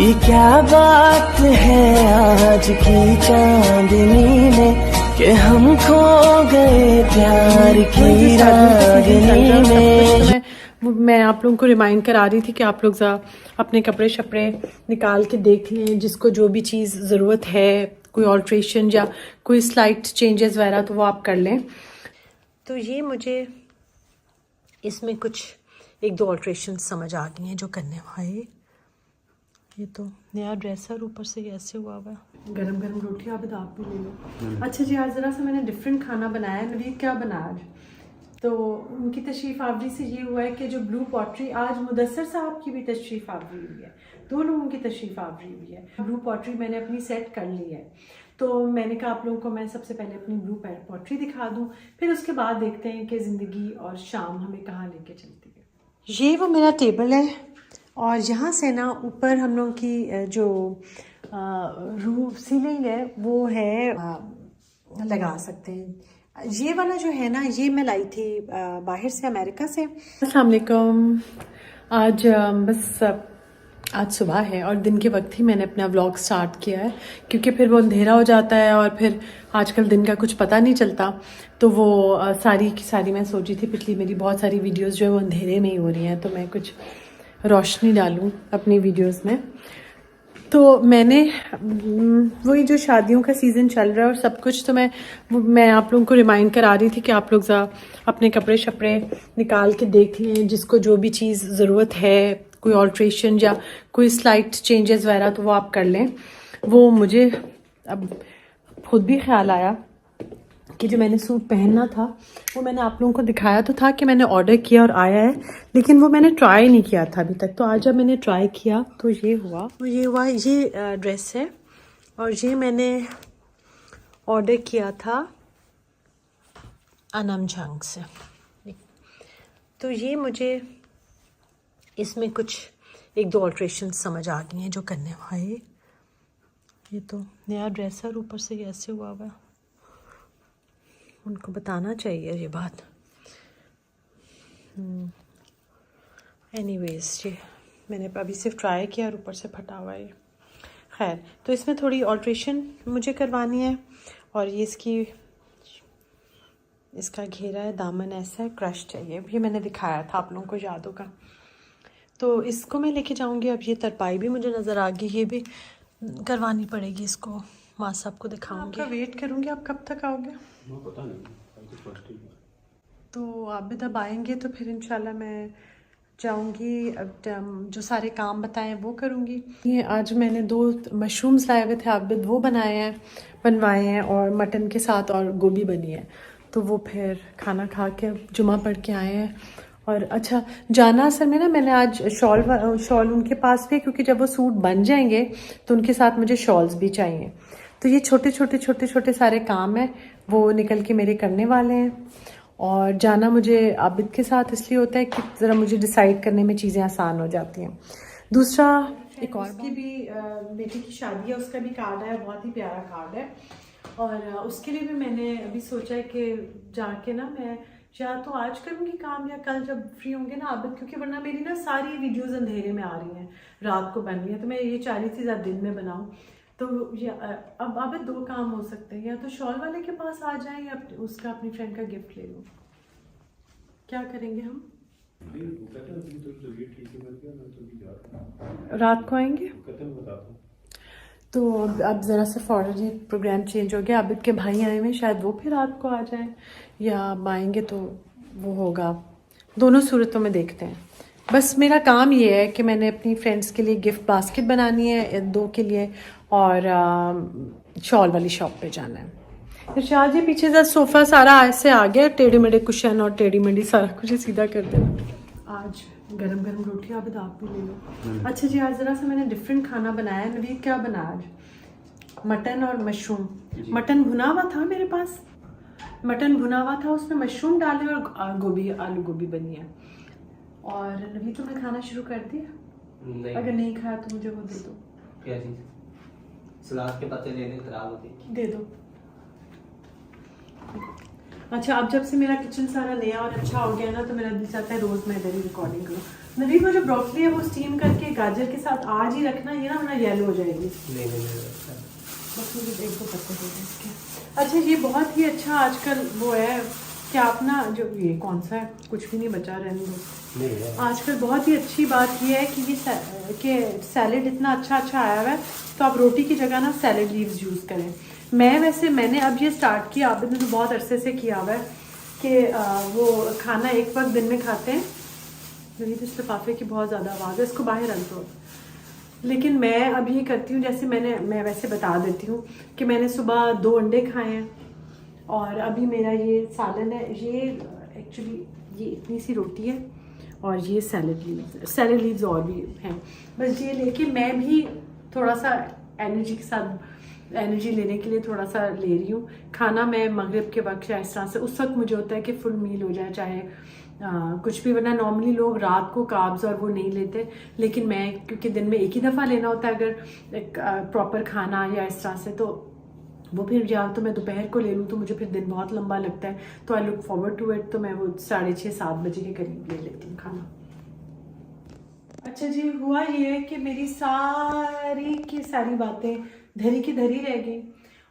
ये क्या बात है आज की चांदनी में कि हम खो गए प्यार की रागनी में। मैं आप लोगों को रिमाइंड करा रही थी कि आप लोग अपने कपड़े शपड़े निकाल के देख लें, जिसको जो भी चीज़ ज़रूरत है, कोई ऑल्ट्रेशन या कोई स्लाइट चेंजेस वगैरह तो वो आप कर लें। तो ये मुझे इसमें कुछ एक दो ऑल्ट्रेशन समझ आ गई हैं जो करने वाले। ये तो नया ड्रेसर ऊपर से ऐसे हुआ हुआ है। गरम गरम रोटी आप भी ले लो। अच्छा जी, आज ज़रा सा मैंने डिफरेंट खाना बनाया है। नवीद क्या बनाया आज? तो उनकी तशरीफ़ आवरी से ये हुआ है कि जो ब्लू पॉटरी, आज मुदस्सर साहब की भी तशरीफ़ आवरी हुई है, दो लोगों की तशरीफ़ आवरी हुई है। ब्लू पॉटरी मैंने अपनी सेट कर ली है, तो मैंने कहा आप लोगों को मैं सबसे पहले अपनी ब्लू पॉटरी दिखा दूँ, फिर उसके बाद देखते हैं कि ज़िंदगी और शाम हमें कहाँ लेके चलती है। ये वो मेरा टेबल है और यहाँ से ना ऊपर हम लोगों की जो रूफ सीलिंग है वो है, लगा सकते हैं। ये वाला जो है ना, ये मैं लाई थी बाहर से, अमेरिका से। अस्सलाम वालेकुम। आज आज सुबह है और दिन के वक्त ही मैंने अपना व्लॉग स्टार्ट किया है, क्योंकि फिर वो अंधेरा हो जाता है और फिर आजकल दिन का कुछ पता नहीं चलता। तो वो सारी की सारी मैं सोची थी, पिछली मेरी बहुत सारी वीडियोस जो है वो अंधेरे में ही हो रही हैं, तो मैं कुछ रोशनी डालूं अपनी वीडियोस में। तो मैंने वही जो शादियों का सीज़न चल रहा है और सब कुछ, तो मैं आप लोगों को रिमाइंड करा रही थी कि आप लोग अपने कपड़े शपड़े निकाल के देख लें, जिसको जो भी चीज़ ज़रूरत है, कोई ऑल्ट्रेशन या कोई स्लाइट चेंजेस वगैरह तो वो आप कर लें। वो मुझे अब खुद भी ख्याल आया कि जो मैंने सूट पहनना था वो मैंने आप लोगों को दिखाया तो था कि मैंने ऑर्डर किया और आया है, लेकिन वो मैंने ट्राई नहीं किया था अभी तक। तो आज जब मैंने ट्राई किया तो ये हुआ ये ड्रेस है और ये मैंने ऑर्डर किया था अनम जंग से। तो ये मुझे इसमें कुछ एक दो ऑल्ट्रेशन समझ आ गई हैं जो करने वाले। ये तो नया ड्रेसर ऊपर से ऐसे हुआ हुआ है, उनको बताना चाहिए ये बात। एनीवेज, ये मैंने अभी सिर्फ ट्राई किया और ऊपर से फटा हुआ है। खैर, तो इसमें थोड़ी ऑल्ट्रेशन मुझे करवानी है और ये इसका घेरा है, दामन ऐसा है, क्रश चाहिए। ये मैंने दिखाया था आप लोगों को, याद होगा। तो इसको मैं लेके जाऊंगी। अब ये तरपाई भी मुझे नज़र आ गई, ये भी करवानी पड़ेगी। इसको माँ साहब को दिखाऊंगी। आपका वेट करूंगी। आप कब तक आओगे? पता नहीं, तो आप भी तब आएंगे तो फिर इंशाल्लाह मैं जाऊंगी। अब जो सारे काम बताएं वो करूंगी। ये आज मैंने 2 मशरूम्स लाए हुए थे, आबिद वो बनवाए हैं और मटन के साथ और गोभी बनी है। तो वो फिर खाना खा के जुमा पढ़ के आए हैं। और अच्छा, जाना असल में ना, मैंने आज शॉल उनके पास भी, क्योंकि जब वो सूट बन जाएंगे तो उनके साथ मुझे शॉल्स भी चाहिए। तो ये छोटे छोटे सारे काम हैं, वो निकल के मेरे करने वाले हैं। और जाना मुझे आबिद के साथ इसलिए होता है कि ज़रा मुझे डिसाइड करने में चीज़ें आसान हो जाती हैं। दूसरा, एक और की भी बेटी की शादी है, उसका भी कार्ड है, बहुत ही प्यारा कार्ड है। और उसके लिए भी मैंने अभी सोचा है कि जाके ना मैं या तो आज करूँगी काम या कल जब फ्री होंगे ना आबिद, क्योंकि वरना मेरी ना सारी वीडियोस अंधेरे में आ रही हैं, रात को बन रही है। तो मैं ये चाह रही थी ज़्यादा दिन में बनाऊँ। तो अब आबिद 2 काम हो सकते हैं, या तो शॉल वाले के पास आ जाएं या उसका अपनी फ्रेंड का गिफ्ट ले लूँ। क्या करेंगे हम? रात को आएंगे तो अब ज़रा सा फौरन प्रोग्राम चेंज हो गया। आबिद के भाई आए हुए, शायद वो फिर रात को आ जाएं या आएंगे तो वो होगा। दोनों सूरतों में देखते हैं। बस मेरा काम ये है कि मैंने अपनी फ्रेंड्स के लिए गिफ्ट बास्केट बनानी है 2 के लिए, और शॉल वाली शॉप पे जाना है। इरशाद जी, पीछे से सोफ़ा सारा ऐसे आ गया, टेढ़े मेढ़े कुशन और टेढ़ी मेढ़ी सारा कुछ सीधा कर देना। आज गरम गरम रोटी आप भी ले लो। अच्छा जी, आज ज़रा सा मैंने डिफरेंट खाना बनाया है। नवीद क्या बनाया आज? मटन और मशरूम। मटन भुना हुआ था मेरे पास, उसमें मशरूम डाले और गोभी, आलू गोभी बनी है। और नवीद, तुमने खाना शुरू कर दिया? अगर नहीं खाया तो मुझे वो दे दो। क्या चीज़? सलाद के पत्ते लेने खराब होते, दे दो। अच्छा, अब जब से मेरा किचन सारा नया और अच्छा हो गया ना, तो मेरा दिल चाहता है रोज़ मैं इधर ही रिकॉर्डिंग करूँ। नवीन, वो जो ब्रोकली है वो स्टीम करके गाजर के साथ आज ही रखना, ये ना वरना येलो हो जाएगी। नहीं बस मुझे एक दो पत्ते दे दें इसके। अच्छा, ये बहुत ही अच्छा आजकल वो है कि आप ना, जो ये कौन सा है, कुछ भी नहीं बचा, रहने दो। नहीं, आजकल बहुत ही अच्छी बात ये है कि कि सैलेड इतना अच्छा आया हुआ है, तो आप रोटी की जगह ना सैलेड लीव्स यूज़ करें। मैंने अब ये स्टार्ट किया, आपने तो बहुत अरसे से किया हुआ है कि वो खाना एक वक्त दिन में खाते हैं। मेरी तो इस लिफाफे की बहुत ज़्यादा आवाज़ है, इसको बाहर रख दो। लेकिन मैं अब ये करती हूँ, जैसे मैं वैसे बता देती हूँ कि मैंने सुबह 2 अंडे खाए हैं और अभी मेरा ये सालन है। ये एक्चुअली ये इतनी सी रोटी है और ये सैलेड लीव्स और भी हैं। बस ये लेके मैं भी थोड़ा सा एनर्जी लेने के लिए थोड़ा सा ले रही हूँ। खाना मैं मगरिब के वक्त या इस तरह से, उस वक्त मुझे होता है कि फुल मील हो जाए, चाहे कुछ भी, वरना नॉर्मली लोग रात को कार्ब्स और वो नहीं लेते, लेकिन मैं क्योंकि दिन में एक ही दफ़ा लेना होता है अगर एक प्रॉपर खाना या इस तरह से, तो वो फिर या तो मैं दोपहर को ले लूँ तो मुझे फिर दिन बहुत लंबा लगता है, तो I look forward to it, तो मैं वो 6:30-7 बजे के करीब ले लेती हूँ खाना। अच्छा जी, हुआ ये कि मेरी सारी की सारी बातें धरी की धरी रह गई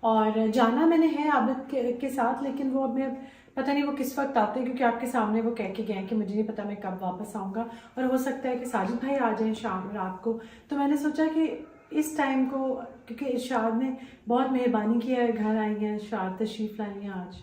और जाना मैंने है आबिद के साथ, लेकिन वो अब मैं पता नहीं वो किस वक्त आते हैं, क्योंकि आपके सामने वो कह के गए कि मुझे नहीं पता मैं कब वापस आऊँगा, और हो सकता है कि साजिद भाई आ जाएं रात को। तो मैंने सोचा कि इस टाइम को, क्योंकि इरशाद ने बहुत मेहरबानी की है, घर आई हैं, इरशाद तशरीफ़ लाई हैं आज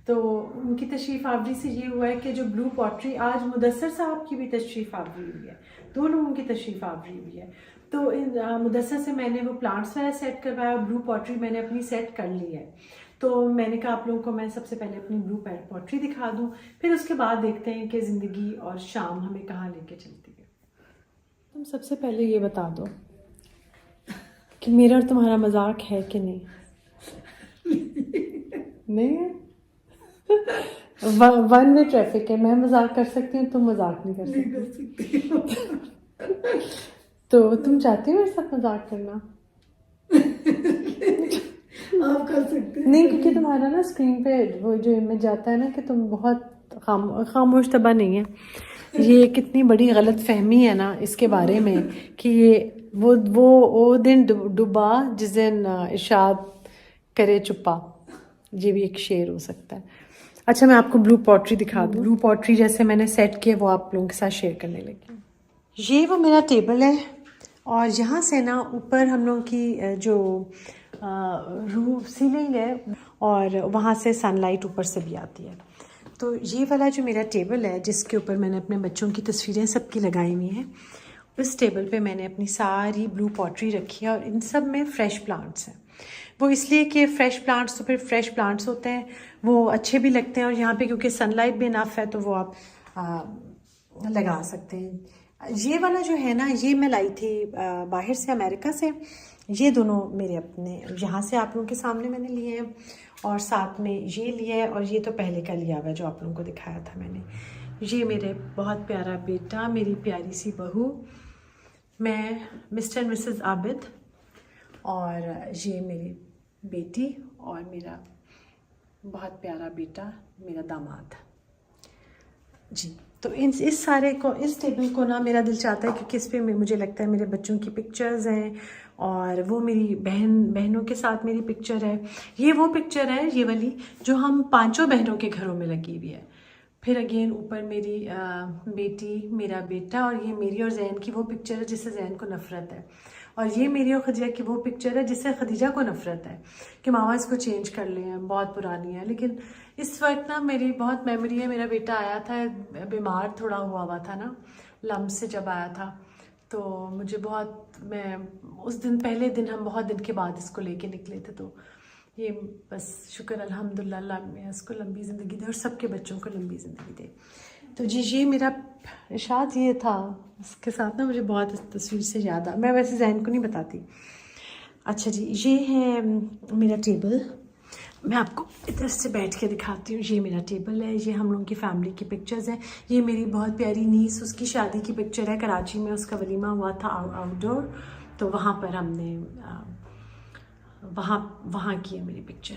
तो उनकी तशरीफ़ आवरी से ये हुआ है कि जो ब्लू पॉटरी, आज मुदस्सर साहब की भी तशरीफ़ आवरी हुई है, 2 लोगों की तशरीफ़ आवरी हुई है। तो मुदस्सर से मैंने वो प्लांट्स वगैरह सेट करवाया, ब्लू पॉटरी मैंने अपनी सेट कर ली है। तो मैंने कहा आप लोगों को मैं सबसे पहले अपनी ब्लू पॉटरी दिखा दूं, फिर उसके बाद देखते हैं कि ज़िंदगी और शाम हमें कहाँ लेके चलती है। तुम सबसे पहले ये बता दो कि मेरा और तुम्हारा मजाक है कि नहीं? नहीं है? 1 वे ट्रैफिक है, मैं मजाक कर सकती हूँ, तुम मजाक नहीं कर सकती। तो तुम चाहती हो मेरे साथ मजाक करना? आप कर सकते हैं। नहीं, क्योंकि तुम्हारा ना स्क्रीन पे वो जो इमेज जाता है ना कि तुम बहुत खामोश तबा नहीं है। ये कितनी बड़ी गलत फहमी है ना इसके बारे में कि ये वो दिन डूबा जिस दिन इरशाद करे चुप्पा, ये भी एक शेर हो सकता है। अच्छा, मैं आपको ब्लू पॉटरी दिखा दूँ। ब्लू पॉटरी जैसे मैंने सेट किया वो आप लोगों के साथ शेयर करने लगी। ये वो मेरा टेबल है और यहाँ से ना ऊपर हम लोगों की जो रूफ सीलिंग है और वहाँ से सनलाइट ऊपर से भी आती है। तो ये वाला जो मेरा टेबल है जिसके ऊपर मैंने अपने बच्चों की तस्वीरें सबकी लगाई हुई हैं, उस टेबल पे मैंने अपनी सारी ब्लू पॉटरी रखी है और इन सब में फ्रेश प्लांट्स हैं। वो इसलिए कि फ्रेश प्लांट्स तो फिर फ्रेश प्लांट्स होते हैं, वो अच्छे भी लगते हैं और यहाँ पे क्योंकि सनलाइट भी इनफ है तो वो आप लगा सकते हैं। ये वाला जो है ना, ये मैं लाई थी बाहर से, अमेरिका से। ये दोनों मेरे अपने यहाँ से आप लोगों के सामने मैंने लिए हैं और साथ में ये लिया है और ये तो पहले का लिया हुआ है जो आप लोगों को दिखाया था मैंने। ये मेरे बहुत प्यारा बेटा, मेरी प्यारी सी बहू, मैं मिस्टर मिसेस आबिद, और ये मेरी बेटी और मेरा बहुत प्यारा बेटा, मेरा दामाद जी। तो इस सारे को, इस टेबल को ना मेरा दिल चाहता है क्योंकि इस पे मुझे लगता है मेरे बच्चों की पिक्चर्स हैं और वो मेरी बहनों के साथ मेरी पिक्चर है। ये वो पिक्चर है, ये वाली जो हम 5 बहनों के घरों में लगी हुई है। फिर अगेन ऊपर मेरी बेटी, मेरा बेटा, और ये मेरी और जैन की वो पिक्चर है जिससे जैन को नफ़रत है, और ये मेरी और खदीजा की वो पिक्चर है जिससे खदीजा को नफ़रत है कि मामा इसको चेंज कर लें, बहुत पुरानी है। लेकिन इस वक्त ना मेरी बहुत मेमोरी है, मेरा बेटा आया था बीमार थोड़ा हुआ था ना, लम्ब से जब आया था, तो मुझे बहुत, मैं उस दिन पहले दिन हम बहुत दिन के बाद इसको लेके निकले थे, तो ये बस शुक्र अल्हम्दुलिल्लाह में इसको लंबी ज़िंदगी दे और सबके बच्चों को लंबी ज़िंदगी दे। तो जी ये मेरा इरशाद ये था, इसके साथ ना मुझे बहुत इस तस्वीर से याद आ, मैं वैसे जैन को नहीं बताती। अच्छा जी, ये है मेरा टेबल, मैं आपको इधर से बैठ के दिखाती हूँ। ये मेरा टेबल है, ये हम लोगों की फैमिली की पिक्चर्स हैं। ये मेरी बहुत प्यारी नीस, उसकी शादी की पिक्चर है, कराची में उसका वलीमा हुआ था आउटडोर, तो वहाँ पर हमने वहाँ की है मेरी पिक्चर।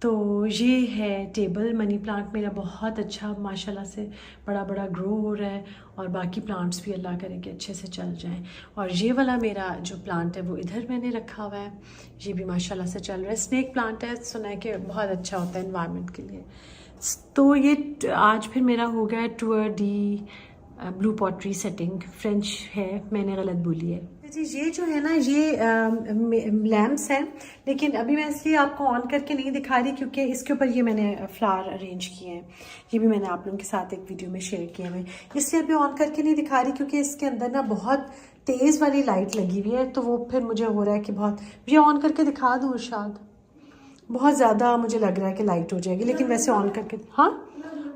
तो ये है टेबल। मनी प्लांट मेरा बहुत अच्छा माशाल्लाह से बड़ा बड़ा ग्रो हो रहा है, और बाकी प्लांट्स भी अल्लाह करे कि अच्छे से चल जाएं। और ये वाला मेरा जो प्लांट है वो इधर मैंने रखा हुआ है, ये भी माशाल्लाह से चल रहा है। स्नेक प्लांट है, सुना है कि बहुत अच्छा होता है एनवायरनमेंट के लिए। तो ये आज फिर मेरा हो गया Tour de blue pottery setting. French है, मैंने गलत बोली है जी। ये जो है ना ये लैम्प्स हैं, लेकिन अभी मैं इसलिए आपको ऑन करके नहीं दिखा रही क्योंकि इसके ऊपर ये मैंने फ्लावर अरेंज किए हैं। ये भी मैंने आप लोगों के साथ एक वीडियो में शेयर किए हैं, इसलिए अभी ऑन करके नहीं दिखा रही क्योंकि इसके अंदर ना बहुत तेज़ वाली लाइट लगी हुई है, तो वो फिर मुझे हो रहा है कि बहुत ये ऑन करके दिखा दूँ शायद बहुत ज़्यादा मुझे लग रहा है कि लाइट हो जाएगी, लेकिन वैसे ऑन करके हाँ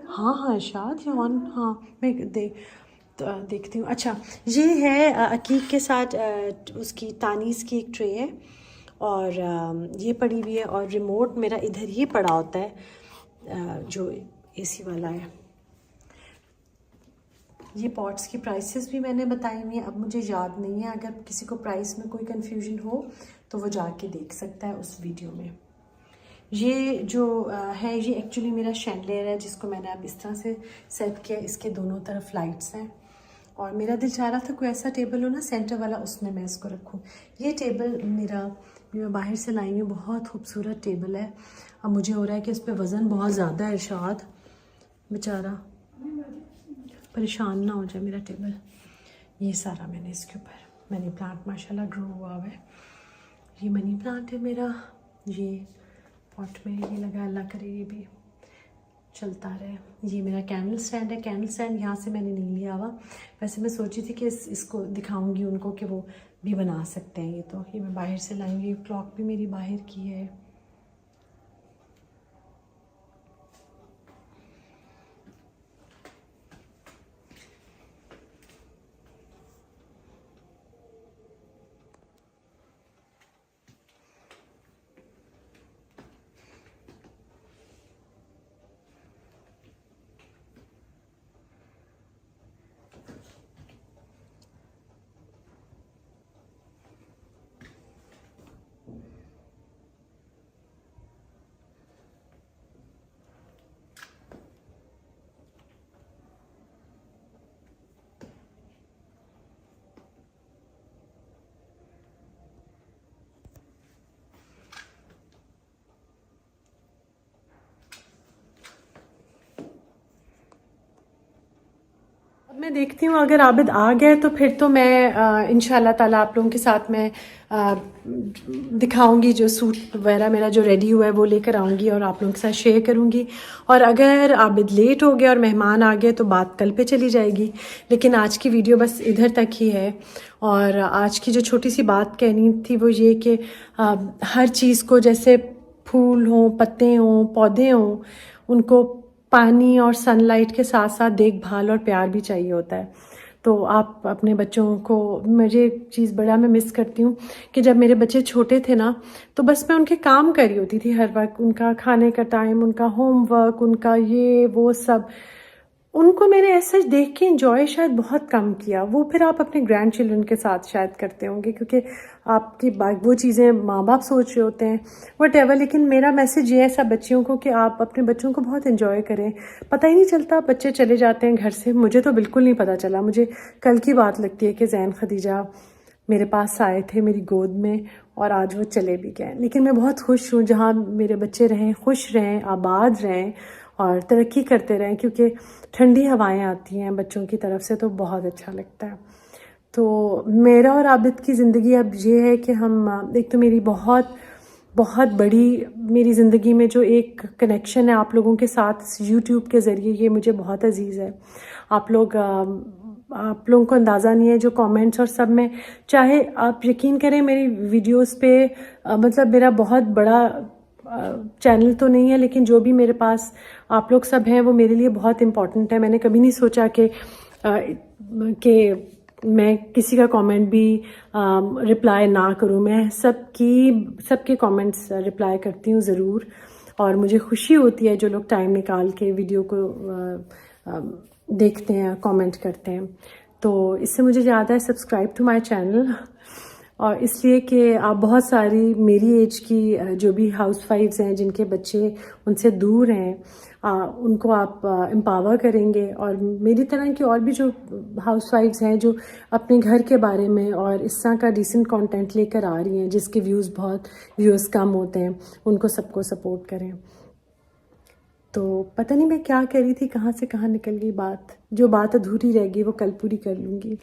हाँ हाँ शायद ये ऑन, हाँ मैं देखती हूँ। अच्छा ये है अकीक के साथ उसकी तानीस की एक ट्रे है, और ये पड़ी हुई है, और रिमोट मेरा इधर ही पड़ा होता है जो एसी वाला है। ये पॉट्स की प्राइसेस भी मैंने बताई हुई हैं, अब मुझे याद नहीं है, अगर किसी को प्राइस में कोई कंफ्यूजन हो तो वो जाके देख सकता है उस वीडियो में। ये जो है ये एक्चुअली मेरा शैंडलियर है जिसको मैंने अब इस तरह से सेट किया, इसके दोनों तरफ लाइट्स हैं, और मेरा दिल चाह रहा था कोई ऐसा टेबल हो ना सेंटर वाला, उसमें मैं इसको रखूं। ये टेबल मेरा मैं बाहर से लाई हूँ, बहुत खूबसूरत टेबल है। अब मुझे हो रहा है कि इस पर वज़न बहुत ज़्यादा है, इरशाद बेचारा परेशान ना हो जाए मेरा टेबल। ये सारा मैंने इसके ऊपर मनी प्लांट माशाल्लाह ग्रो हुआ हुआ है। ये मनी प्लांट है मेरा, ये पॉट में ये लगा, अल्लाह करे ये भी चलता रहे। ये मेरा कैंडल स्टैंड है, कैंडल स्टैंड यहाँ से मैंने नहीं लिया हुआ, वैसे मैं सोची थी कि इसको दिखाऊंगी उनको कि वो भी बना सकते हैं। ये मैं बाहर से लाऊंगी, क्लॉक भी मेरी बाहर की है। मैं देखती हूँ अगर आबिद आ गए तो फिर तो मैं इंशाल्लाह ताला आप लोगों के साथ में दिखाऊंगी जो सूट वगैरह मेरा जो रेडी हुआ है वो लेकर आऊँगी और आप लोगों के साथ शेयर करूँगी। और अगर आबिद लेट हो गया और मेहमान आ गए तो बात कल पे चली जाएगी, लेकिन आज की वीडियो बस इधर तक ही है। और आज की जो छोटी सी बात कहनी थी वो ये कि हर चीज़ को, जैसे फूल हों, पत्ते हों, पौधे हों, उनको पानी और सनलाइट के साथ साथ देखभाल और प्यार भी चाहिए होता है। तो आप अपने बच्चों को, मुझे एक चीज़ बड़ा मैं मिस करती हूँ कि जब मेरे बच्चे छोटे थे ना तो बस मैं उनके काम कर रही होती थी हर वक्त, उनका खाने का टाइम, उनका होमवर्क, उनका ये वो सब, उनको मैंने ऐसा देख के इंजॉय शायद बहुत कम किया। वो फिर आप अपने ग्रैंड चिल्ड्रन के साथ शायद करते होंगे क्योंकि आपकी वो चीज़ें माँ बाप सोच रहे होते हैं वट। लेकिन मेरा मैसेज ये है सब बच्चियों को कि आप अपने बच्चों को बहुत इंजॉय करें। पता ही नहीं चलता बच्चे चले जाते हैं घर से, मुझे तो बिल्कुल नहीं पता चला। मुझे कल की बात लगती है कि जैन खदीजा मेरे पास आए थे मेरी गोद में और आज वो चले भी गए, लेकिन मैं बहुत खुश हूँ जहाँ मेरे बच्चे रहें, खुश रहें, आबाद रहें और तरक्की करते रहें, क्योंकि ठंडी हवाएं आती हैं बच्चों की तरफ से तो बहुत अच्छा लगता है। तो मेरा और आबिद की ज़िंदगी अब ये है कि हम, एक तो मेरी बहुत बहुत बड़ी मेरी ज़िंदगी में जो एक कनेक्शन है आप लोगों के साथ यूट्यूब के ज़रिए, ये मुझे बहुत अजीज़ है। आप लोगों को अंदाज़ा नहीं है जो कमेंट्स और सब में, चाहे आप यकीन करें मेरी वीडियोस पे मतलब मेरा बहुत बड़ा चैनल तो नहीं है, लेकिन जो भी मेरे पास आप लोग सब हैं वो मेरे लिए बहुत इम्पोर्टेंट है। मैंने कभी नहीं सोचा कि मैं किसी का कमेंट भी रिप्लाई ना करूं। मैं सबके कमेंट्स रिप्लाई करती हूं ज़रूर, और मुझे खुशी होती है जो लोग टाइम निकाल के वीडियो को देखते हैं, कमेंट करते हैं। तो इससे मुझे याद है, सब्सक्राइब टू माय चैनल और इसलिए कि आप बहुत सारी मेरी एज की जो भी हाउसवाइफ्स हैं जिनके बच्चे उनसे दूर हैं उनको आप एम्पावर करेंगे, और मेरी तरह की और भी जो हाउसवाइफ्स हैं जो अपने घर के बारे में और इस तरह का डिसेंट कंटेंट लेकर आ रही हैं जिसके व्यूज़ कम होते हैं, उनको सबको सपोर्ट करें। तो पता नहीं मैं क्या कह रही थी, कहाँ से कहाँ निकल गई बात। जो बात अधूरी रह गई वो कल पूरी कर लूँगी।